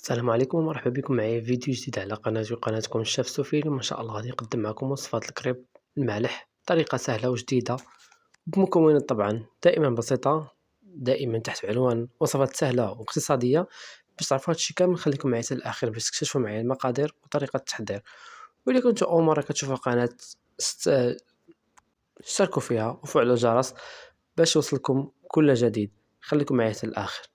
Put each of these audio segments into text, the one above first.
السلام عليكم ومرحبا بكم معايا في فيديو جديد على قناتي وقناتكم الشيف سفير. ما شاء الله غادي نقدم معكم وصفات الكريب المالح بطريقة سهلة وجديدة بمكونات طبعا دائما بسيطة، دائما تحت عنوان وصفات سهلة واقتصادية. باش تعرفوا هادشي كامل خليكم معايا حتى الأخير باش تكتشفوا معايا المقادير وطريقة التحضير. وإلا كنتوا أول مرة كتشوفوا القناة اشتركوا فيها وفعلوا الجرس باش يوصلكم كل جديد. خليكم معايا حتى الآخر.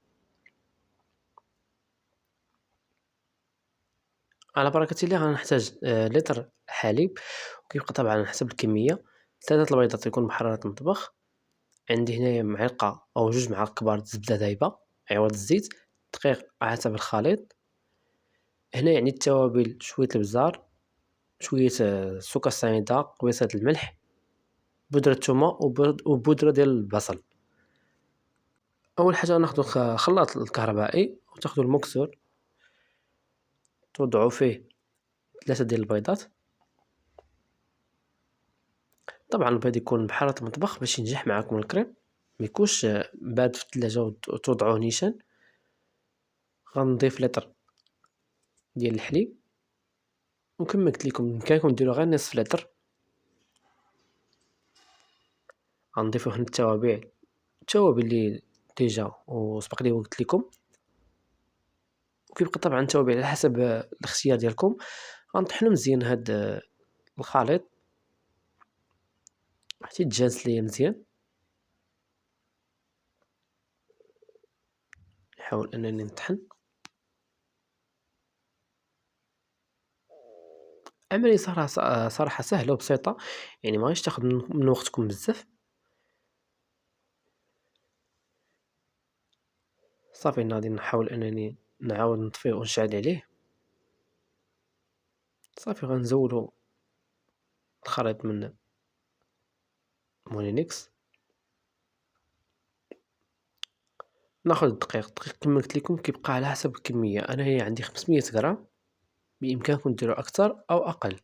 على بركة الله غنحتاج لتر حليب، وكيبقى طبعا على حسب الكمية. 3 البيضات يكون محررة المطبخ. عندي هنايا معلقة أو 2 معالق كبار د الزبدة دايبة عوض الزيت. دقيق على حسب الخليط. هنا يعني التوابل شوية البزار، شوية السكر الصنيدة، قبيصة الملح، بودرة الثومة وبودرة ديال البصل. أول حاجة ناخدو خلاط الكهربائي وتاخدو المكسور توضعو فيه 3 ديال البيضات. طبعا البيض يكون بحرارة المطبخ باش ينجح معاكم الكريب، ميكونش بارد في الثلاجة وتوضعوه نيشان. غنضيف لتر ديال الحليب، وكما قلت لكم بإمكانكم ديروا غير نصف لتر. غنضيفو هنا التوابل اللي ديجا وسبق لي وقلت لكم، وكيبقى طبعا التوابل على حسب الاختيار ديالكم. غنطحنو مزيان هاد الخليط حتى يتجانس ليا مزيان. نحاول انني نطحن. عملية صراحة سهلة وبسيطة، يعني ما غاديش تاخذ من وقتكم بزاف. صافي غادي نحاول انني نعاود نطفيه ونشعل عليه. صافي غنزولو الخليط من مولينكس. ناخذ الدقيق كما قلت لكم كيبقى على حسب الكمية. انا هي عندي 500 غرام، بامكانكم ديروا اكثر او اقل.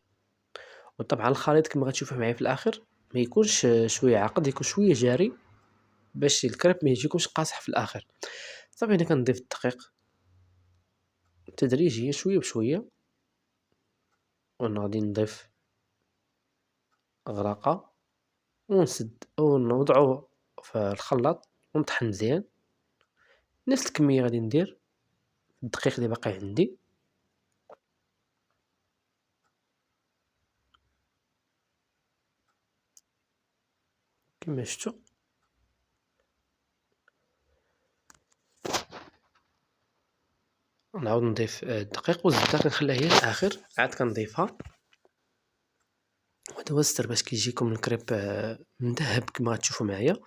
وطبعا الخليط كما غتشوفوا معايا في الاخر ما يكونش شويه عقد، يكون شويه جاري باش الكريب ما يجيكمش قاصح في الاخر. صافي هنا كنضيف الدقيق تدريجيا شويه بشويه، وغادي نضيف غرقه ونسد ونوضعه في الخلاط ونطحن مزيان. نفس الكميه غادي ندير الدقيق اللي باقي عندي. كما شفتوا نعاود نضيف الدقيق والزبده كنخليها هي الاخر عاد كنضيفها. وهذا هو السر باش كيجيكم الكريب مذهب كما غتشوفوا معايا.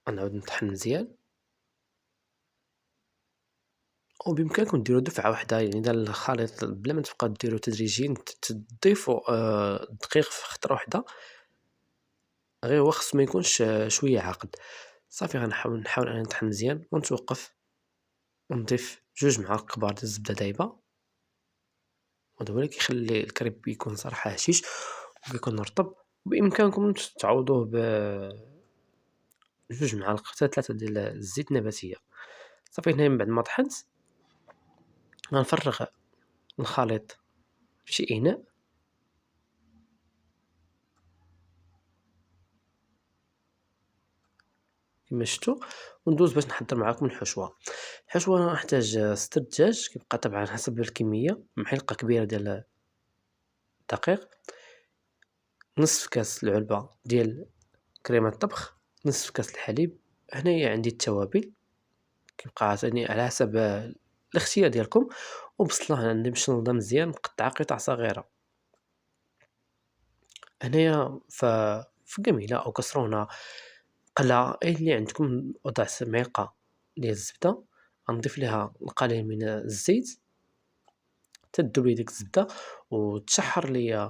غنعاود نطحن مزيان، وبإمكانكم ديروا دفعة واحدة، يعني ديال الخليط بلا ما تبقاو ديروا تدريجيا تضيفوا الدقيق في خطرة واحدة. غير هو خصو ما يكونش شوية عاقد. صافي نحاول أنا نطحن مزيان ونتوقف ونضيف 2 معالق كبار ديال الزبدة دايبة. وهذا هو اللي كيخلي الكريب يكون صراحة هشيش وكيكون رطب. بإمكانكم تعوضوه ب 2 معالق حتى 3 ديال الزيت النباتية. صافي هنايا من بعد ما طحنت غنفرغ الخليط في شي إناء كما شفتوا، وندوز باش نحضر معاكم الحشوة. الحشوة نحتاج صدر دجاج كيبقى طبعا حسب الكمية، معلقة كبيرة ديال الدقيق، نصف كاس العلبة ديال كريمة الطبخ، نصف كاس الحليب. هنايا عندي التوابل كيبقى عاوتاني على حسب الاختيار ديالكم. وبصلة عندي مشلضة مزيان مقطعة قطع صغيرة. هنايا في قميلة أو كسرونة قلة أي اللي عندكم وضع معلقة ديال الزبدة. غنضيف ليها القليل من الزيت حتى تذوب لي ديك الزبدة وتشحر ليا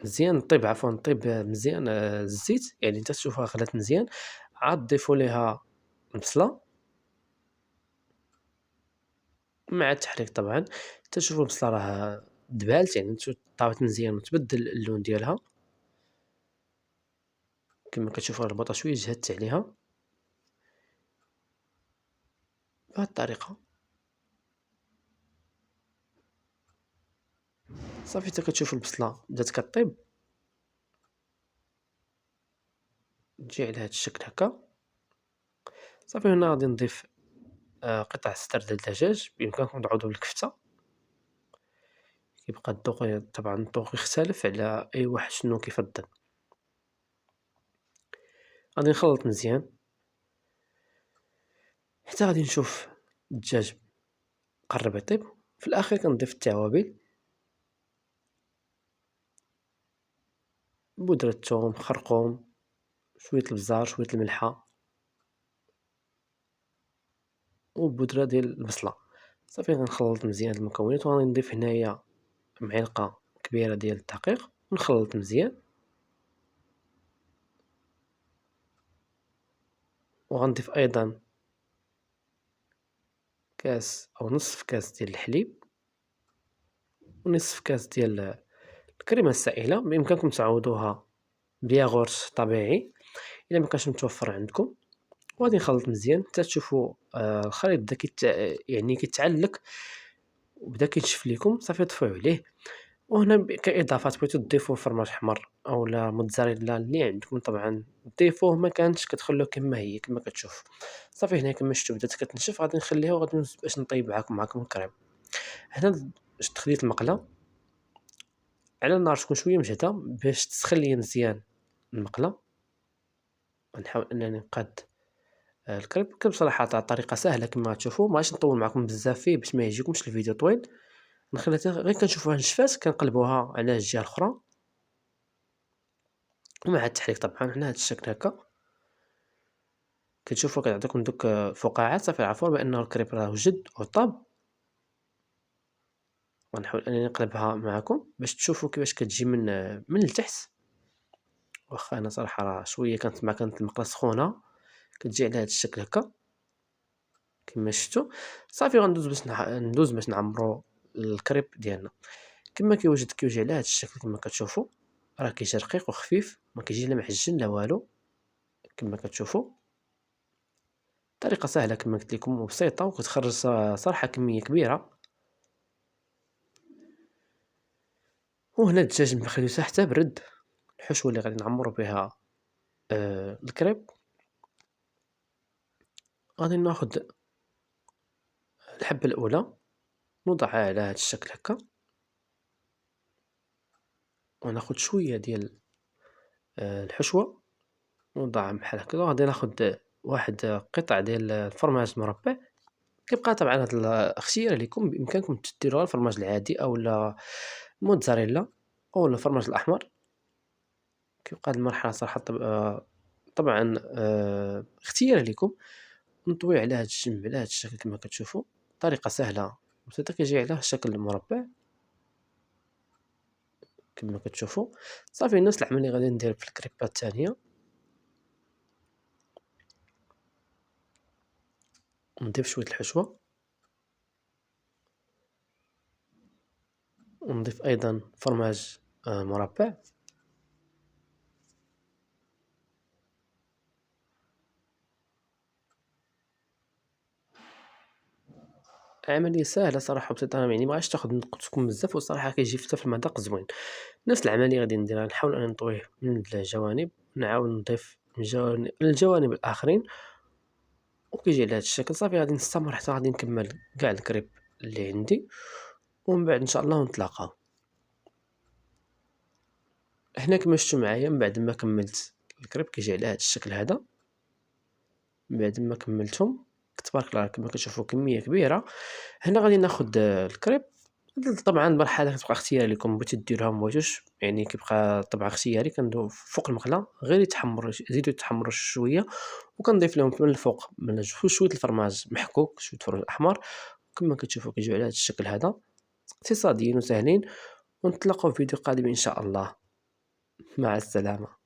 مزيان. طيب مزيان الزيت، يعني انت تشوفها غلات مزيان. عاد ضيفوا ليها البصلة مع التحريك طبعا حتى تشوفوا البصلة راه دبالت، يعني طابت مزيان وتبدل اللون ديالها. كما كتشوفوا البطاطا شويه جهدت عليها. بهذه الطريقة. صافي حتى كتشوفوا البصلة بدات كطيب، تجي على هذا الشكل هكا. صافي هنا غادي نضيف قطع صدر ديال الدجاج، بإمكانكم تعوضوا بالكفتة. كيبقى الذوق طبعا الذوق يختلف على أي واحد شنو كيفضل. غادي نخلط مزيان حتى غادي نشوف الدجاج قرب يطيب. في الأخير كنضيف التوابل، بودرة الثوم، خرقوم، شوية البزار، شوية الملحة، وبودرة ديال البصلة. صافي غنخلط مزيان هاد المكونات، وغادي نضيف هنايا معلقة كبيرة ديال الدقيق ونخلط مزيان. وغنضيف أيضا كاس أو نصف كاس ديال الحليب، ونصف كاس ديال الكريمة السائلة، بإمكانكم تعوضوها بياغورت طبيعي إلا مكانش متوفر عندكم. وغادي نخلط مزيان حتى تشوفوا الخليط بدا يعني كيتعلك وبدا كينشف ليكم. صافي طفيو عليه. وهنا كإضافات بغيتو تضيفوا فرماج حمر أولا موتزاريلا اللي عندكم طبعا ضيفوه، ما كانش كتخلوه كما هي كما كتشوف. صافي هنا كما شفتوا بدات كتنشف، غادي نخليها وغادي باش نطيب معاكم الكريم. هنا خديت المقله على النار تكون شويه مجهده باش تسخن ليا مزيان المقله. غنحاول انني نقاد الكريب. بصراحه طريقه سهله كما تشوفوا، ما غاديش نطول معكم بزاف فيه باش ما يجيكمش الفيديو طويل. نخليها غير كنشوفوها نشفات كنقلبوها على الجهه الاخرى، ومع التحريك طبعا على هذا الشكل هكا كتشوفوا كتعطيكم دوك فقاعات. صافي عرفوا بان الكريب راه وجد وطاب. غنحاول انني نقلبها معكم باش تشوفوا كيفاش كتجي من التحت. واخا انا صراحه راه شويه كانت المقله سخونه، كتجي على هذا الشكل هكا كما شفتوا. صافي غندوز باش نعمروا الكريب ديالنا كما كيوجد على هذا الشكل كما كتشوفوا. راه كيجي رقيق وخفيف، ما كيجي لا محجن لا والو كما كتشوفوا. طريقه سهله كما قلت لكم وبسيطه، وكتخرج صراحه كميه كبيره. وهنا الدجاج مخليته حتى برد. الحشوه اللي غادي نعمروا بها الكريب، غادي ناخذ الحبه الاولى نوضعها على هذا الشكل هكا، وناخذ شويه ديال الحشوه نوضعها بحال هكا. غادي ناخذ واحد قطع ديال الفرماج المربع. كيبقى طبعا هاد الاختيار لكم، بامكانكم ديروها الفرماج العادي اولا موتزاريلا اولا الفرماج الاحمر. كيبقى هاد المرحله صراحه طبعا اختيار لكم. نطوي على هاد الجنب على هاد الشكل كما كتشوفوا. طريقه سهله بسيطه كيجي على شكل مربع كما كتشوفوا. صافي نفس العمليه اللي غادي ندير في الكريبات الثانيه. نضيف شويه الحشوه، ونضيف ايضا فرماج مربع. عمليه سهله صراحه بسيطه، يعني ما غاش تاخذ من وقتكم بزاف، وصراحه كيجي حتى في المذاق زوين. نفس العمليه غادي نديرها، نحاول ان نطويه من الجوانب، نعاود نضيف من الجوانب الاخرين، وكيجي على هذا الشكل. صافي غادي نستمر حتى غادي نكمل كاع الكريب اللي عندي، ومن بعد ان شاء الله نتلاقاو. هنا كما شفتوا معايا من بعد ما كملت الكريب كيجي على هذا الشكل هذا. من بعد ما كملتهم تبارك الله كما كتشوفوا كميه كبيره. هنا غادي ناخذ الكريب. طبعا المرحله كتبقى اختياريه لكم، بغيتو ديروها ما بغيتوش يعني كيبقى طبعا اختياري. كندو فوق المقله غير يتحمر، زيدوا يتحمروا شويه، وكنضيف لهم من الفوق من شويه الفرماج محكوك، شويه الفرماج الاحمر. كما كتشوفوا كيجيو على هذا الشكل هذا. اقتصاديين وسهلين. ونتلاقاو في فيديو قادم ان شاء الله. مع السلامه.